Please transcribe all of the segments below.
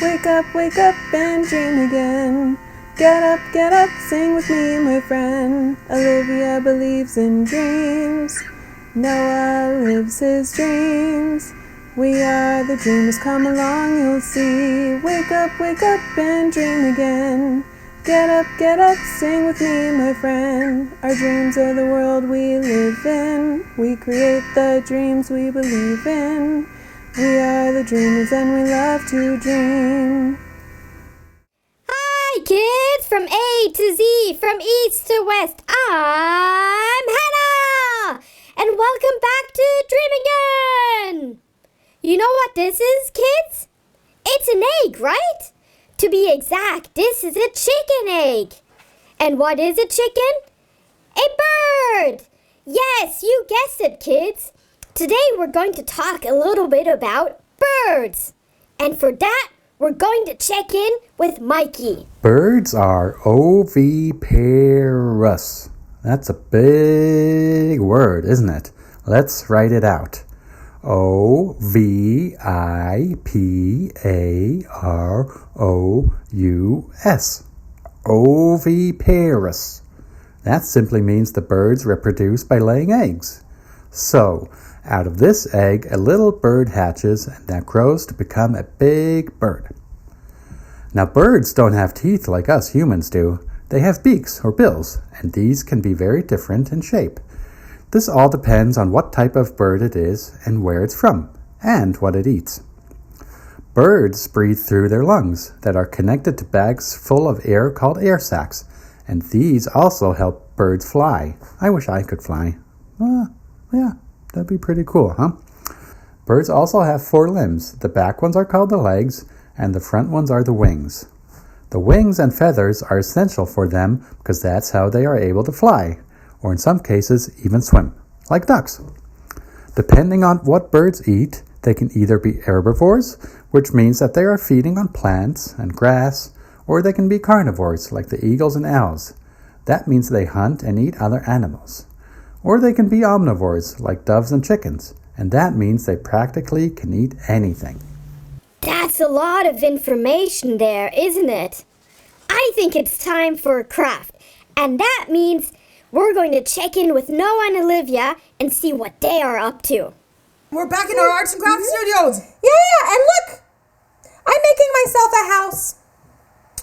wake up and dream again. Get up, sing with me, my friend. Olivia believes in dreams. Noah lives his dreams. We are the dreamers, come along, you'll see. Wake up and dream again. Get up, sing with me, my friend. Our dreams are the world we live in. We create the dreams we believe in. We are the dreamers and we love to dream. Hi kids, from A to Z, from East to West, I'm Hannah! And welcome back to Dream Again! You know what this is, kids? It's an egg, right? To be exact, this is a chicken egg. And what is a chicken? A bird! Yes, you guessed it, kids. Today we're going to talk a little bit about birds. And for that, we're going to check in with Mikey. Birds are oviparous. That's a big word, isn't it? Let's write it out. Oviparous. Oviparous. That simply means the birds reproduce by laying eggs. So, out of this egg, a little bird hatches and that grows to become a big bird. Now, birds don't have teeth like us humans do. They have beaks or bills, and these can be very different in shape. This all depends on what type of bird it is and where it's from, and what it eats. Birds breathe through their lungs that are connected to bags full of air called air sacs, and these also help birds fly. I wish I could fly. Yeah, that'd be pretty cool, huh? Birds also have 4 limbs. The back ones are called the legs, and the front ones are the wings. The wings and feathers are essential for them because that's how they are able to fly, or in some cases even swim, like ducks. Depending on what birds eat, they can either be herbivores, which means that they are feeding on plants and grass, or they can be carnivores, like the eagles and owls. That means they hunt and eat other animals. Or they can be omnivores, like doves and chickens, and that means they practically can eat anything. That's a lot of information there, isn't it? I think it's time for a craft, and that means we're going to check in with Noah and Olivia and see what they are up to. We're back in our arts and crafts studios. Yeah, and look! I'm making myself a house.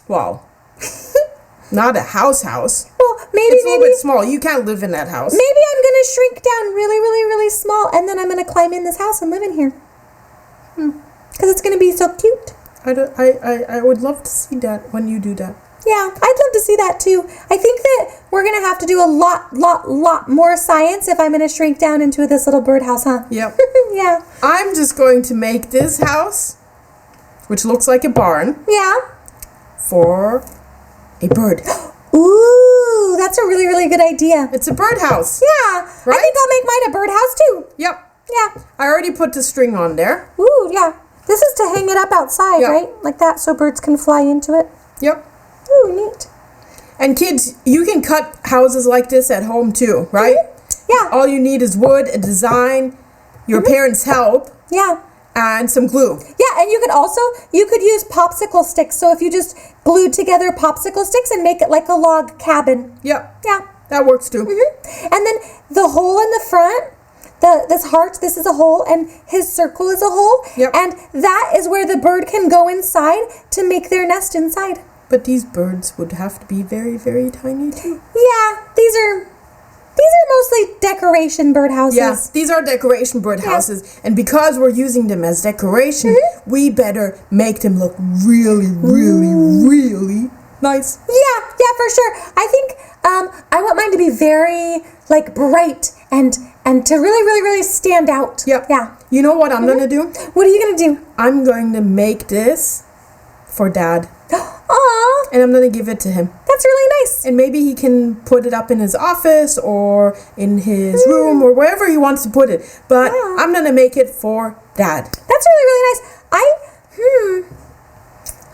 Wow. Not a house. Well, maybe It's a little bit small. You can't live in that house. Maybe I'm going to shrink down really small, and then I'm going to climb in this house and live in here. Because it's going to be so cute. I would love to see that when you do that. Yeah, I'd love to see that too. I think that we're going to have to do a lot more science if I'm going to shrink down into this little birdhouse, huh? Yep. Yeah. I'm just going to make this house, which looks like a barn, Yeah. for a bird. Ooh, that's a really good idea. It's a birdhouse. Yeah. Right? I think I'll make mine a birdhouse too. Yep. Yeah. I already put the string on there. Ooh, yeah. This is to hang it up outside, Yeah. right? Like that, so birds can fly into it. Yep. Ooh, neat. And kids, you can cut houses like this at home too, right? Yeah. All you need is wood, a design, your parents' help, Yeah. and some glue. Yeah, and you could use popsicle sticks. So if you just glued together popsicle sticks and make it like a log cabin. Yep. Yeah. That works too. And then the hole in the front, this heart, this is a hole, and his circle is a hole. Yep. And that is where the bird can go inside to make their nest inside. But these birds would have to be very tiny too. Yeah, these are mostly decoration birdhouses. Yes, these are decoration birdhouses, and because we're using them as decoration, we better make them look really nice. Yeah, for sure. I think I want mine to be very bright and to really stand out. Yep. Yeah. You know what I'm gonna do? What are you gonna do? I'm going to make this for Dad, Aw, and I'm gonna give it to him. that's really nice. And maybe he can put it up in his office or in his room or wherever he wants to put it. But Yeah. I'm gonna make it for Dad. That's really nice.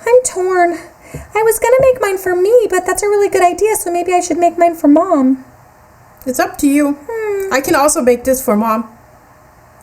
I'm torn. I was gonna make mine for me, but that's a really good idea. So maybe I should make mine for Mom. It's up to you. I can also make this for Mom,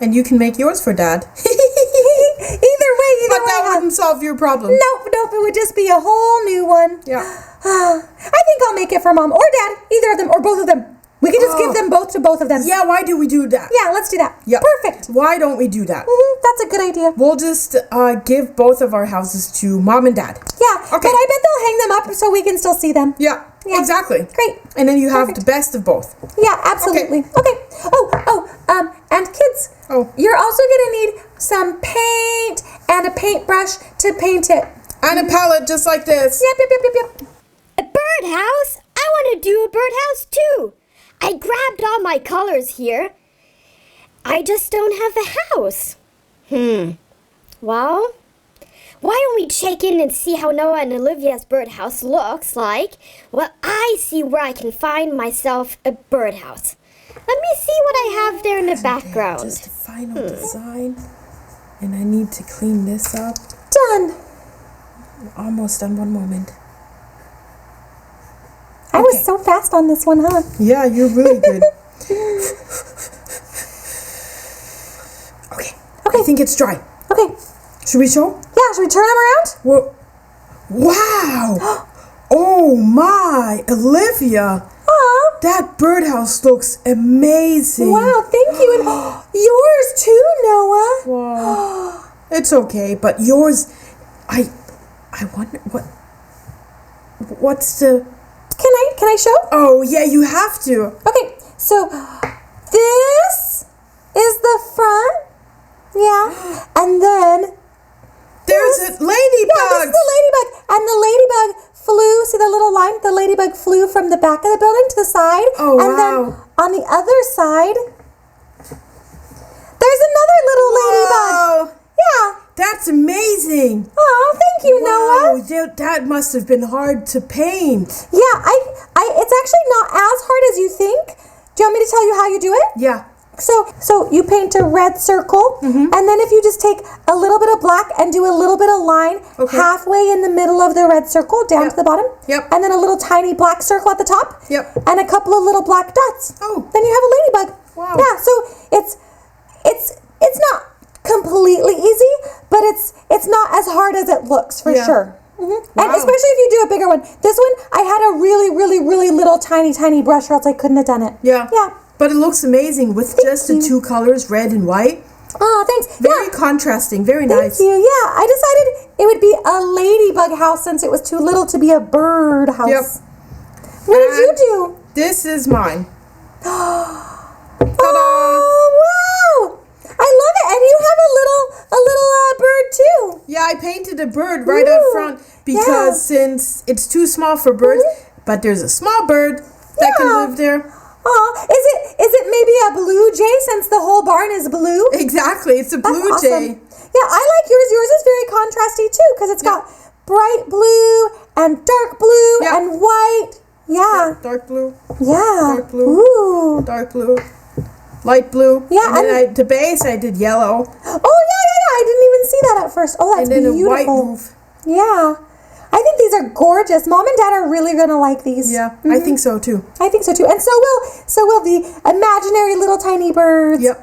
and you can make yours for Dad. Either way, But that wouldn't solve your problem. Nope, it would just be a whole new one. Yeah. I think I'll make it for Mom or Dad, either of them or both of them. We can just give them both to both of them. Yeah, why do we do that? Yeah, let's do that. Yeah. Perfect. Why don't we do that? That's a good idea. We'll just give both of our houses to Mom and Dad. Yeah, Okay. but I bet they'll hang them up so we can still see them. Yeah, Yeah. exactly. Great. And then you have Perfect. the best of both. Yeah, absolutely. Okay. And kids, you're also gonna need some paint and a paintbrush to paint it. And a palette just like this. Yep. A birdhouse? I want to do a birdhouse too. I grabbed all my colors here. I just don't have a house. Well, why don't we check in and see how Noah and Olivia's birdhouse looks like? Well, I see where I can find myself a birdhouse. Let me see what I have there in the background. Just a final design. And I need to clean this up. Done. Almost done. One moment. I was so fast on this one, huh? Yeah, you're really good. Okay. I think it's dry. Okay. Should we show? Yeah, should we turn them around? Whoa. Wow. Oh my, Olivia. Aw. That birdhouse looks amazing. Wow, thank you. And yours too, Noah. Wow. It's okay, but yours, I wonder what's the... Can I show? Oh, yeah, you have to. Okay, so this is the front. Yeah. And then There's a ladybug. yeah, this is the ladybug. And the ladybug flew, see the little line? The ladybug flew from the back of the building to the side. Oh, and then wow. on the other side, there's another little ladybug. Wow. Yeah. That's amazing. Oh, thank you, Wow, Noah. that must have been hard to paint. Yeah, it's actually not as hard as you think. Do you want me to tell you how you do it? Yeah. So you paint a red circle, and then if you just take a little bit of black and do a little bit of line halfway in the middle of the red circle down to the bottom, and then a little tiny black circle at the top, and a couple of little black dots. Oh. Then you have a ladybug. Wow. Yeah, so it's not completely easy, but it's not as hard as it looks for sure. And especially if you do a bigger one. This one, I had a really, really, really little tiny brush, or else I couldn't have done it. Yeah. Yeah. But it looks amazing with just the two colors, red and white. Oh, thanks. Very contrasting. Very nice. Thank you. Yeah, I decided it would be a ladybug house since it was too little to be a bird house. Yep. What did you do? This is mine. Ta-da! Oh, wow! I love it, and you have a little bird too. Yeah, I painted a bird right up front because since it's too small for birds, but there's a small bird that can live there. Oh, is it maybe a blue jay since the whole barn is blue? Exactly, it's a blue That's jay. awesome. Yeah, I like yours. Yours is very contrasty too because it's got bright blue and dark blue and white. Yeah. Dark blue. Yeah. Dark blue. Ooh. Dark blue. Light blue. Yeah, And then the base I did yellow. Oh yeah. I didn't even see that at first. Oh, that's And then beautiful. a white roof. Yeah. I think these are gorgeous. Mom and Dad are really gonna like these. Yeah, I think so too. I think so too. And so will the imaginary little tiny birds. Yep.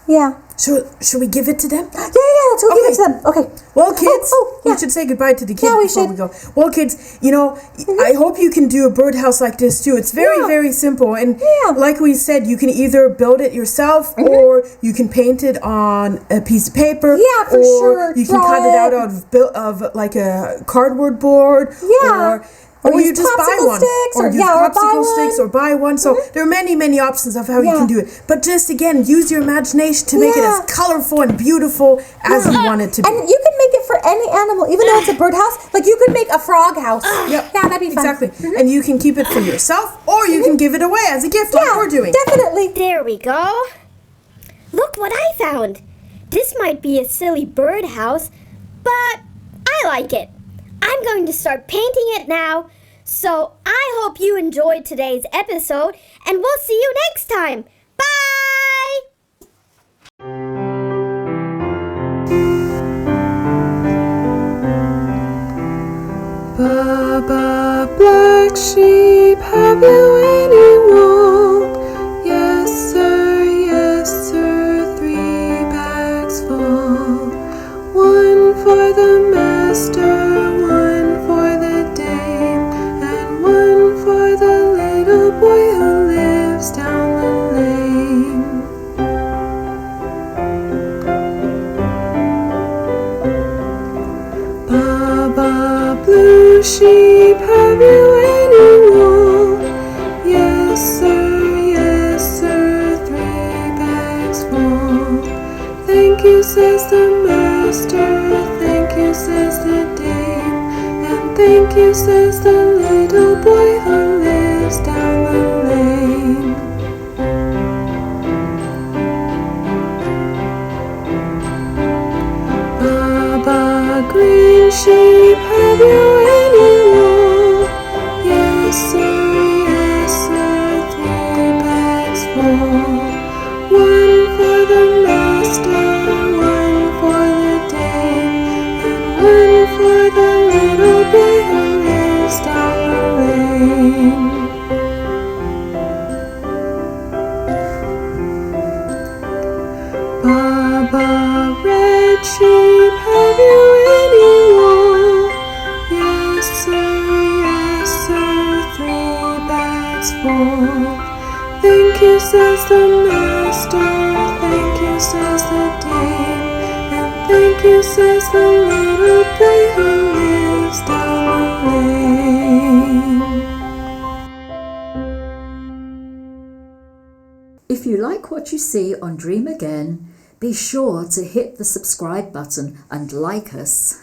Yeah. Should we give it to them? Yeah, let's go give it to them. Okay. Well, kids, yeah. we should say goodbye to the kids Yeah, we before should. we go. Well, kids, I hope you can do a birdhouse like this too. It's very, very simple. And like we said, you can either build it yourself or you can paint it on a piece of paper. Yeah, for sure. Or you can Draw cut it out it. of like a cardboard board. Yeah. Or Or you use just buy popsicle one. sticks, or use buy popsicle one. sticks or buy one. So there are many, many options of how you can do it. But just again, use your imagination to make it as colorful and beautiful as you want it to be. And you can make it for any animal, even though it's a birdhouse. Like you could make a frog house. Yep. Yeah, that'd be fun. Exactly. And you can keep it for yourself or you can give it away as a gift like we're doing. Definitely. There we go. Look what I found. This might be a silly birdhouse, but I like it. I'm going to start painting it now. So I hope you enjoyed today's episode, and we'll see you next time. Bye! Baba, black sheep, have you any wool? Yes, sir, 3 bags full. One for the Baba, blue sheep, have you any wool? Yes, sir, 3 bags full. Thank you, says the master, thank you, says the dame, and thank you, says the little boy who lives down the lane. Baba, green sheep, have you any wool? Yes, sir, 3 bags full. 1 for the master, 1 for the dame, and 1 for the little boy who lives down the lane. Baba, red sheep, have you any wool? Yes, sir, 3 bags full. Thank you, says the master, thank you, says the dame, and thank you, says the little boy who lives down the lane. If you like what you see on Dream Again, be sure to hit the subscribe button and like us.